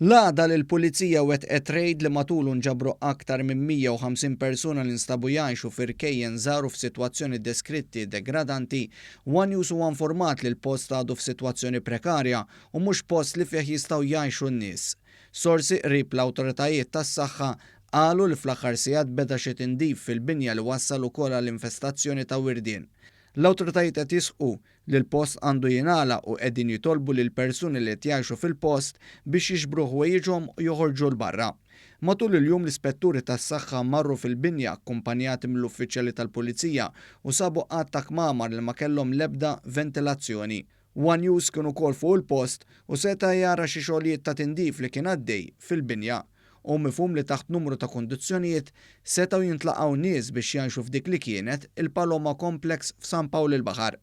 L-għada li l-Pulizija wetqet rejd li matul nġabru aktar minn 150 persuna li nstabu jgħixu f'irkejjen żgħar f'sitwazzjoni deskritti degradanti, One News huwa informat li l-post għadu f'sitwazzjoni prekarja u mhux post li fih jistgħu jgħixu n-nies. Sorsi qrib l-awtoritajiet tas-saħħa qalu li fl-aħħar sigħat beda xi tindif fil-binja li wassal ukoll għall-infestazzjoni ta' wirdien. L-awtoritajiet qed jisqu li l-post għandu jingħala u qegħdin jitolbu lil persuni li qed jgħixu fil-post biex jixbru ħwejjeġhom u joħorġu l barra. Matul il-jum l-ispetturi tas-saħħa marru fil-binja akkumpanjati mill-uffiċjali tal-Pulizija u sabu qatt ta' kmamar li ma kellhom l-ebda ventilazzjoni. One News kien ukoll fuq il-post u seta' jara xi xogħlijiet ta' tindif li kien għaddej fil-binja. U mifhum li taħt numru ta' kondizzjonijiet setgħu jintlaqgħu nies biex jgħixu f'dik li kienet il-Paloma Complex f'San Pawl il-Baħar.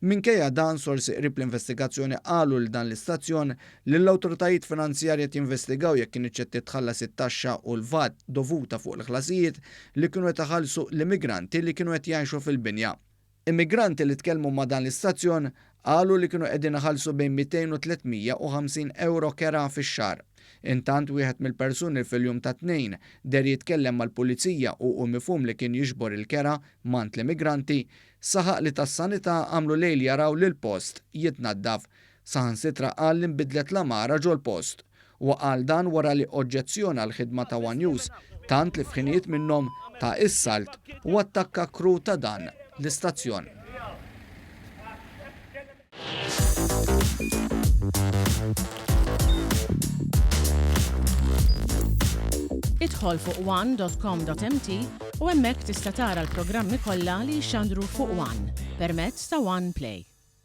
Minkejja dan sorsi qrib l-investigazzjoni qalu lil dan l-istazzjon li l-awtoritajiet finanzjarji jinvestigaw jekk kien iċċetti tħallas it-taxxa u l-VAT dovuta fuq il-ħlasijiet li kienu qed iħallsu l-immigranti li kienu qed jgħixu fil-binja. Immigranti li tkellmu ma' dan l-istazzjon qalu li kienu qegħdin iħallsu bejn 200 u 350 euro kera fix-xahar. Intant wieħed mill-persuni fil-jum ta' tnejn der jitkellem mal-pulizija u mifhum li kien jiġbor il-kera mant l-immigranti, saħaq li tas-sanità għamlu lejl jaraw li l-post jitnaddaf. Saħansitra qal li nbidlet l-amara ġol-post. U qal dan wara li oġġezzjona l-ħidma ta' One News tant li f'ħinijiet minnhom ta' is-salt u attakka kru ta' dan l-istazzjon. Idħol fuq one.com.mt u hemmhekk tista' tara l-programmi kollha li jxandru fuq One permezz ta' One Play.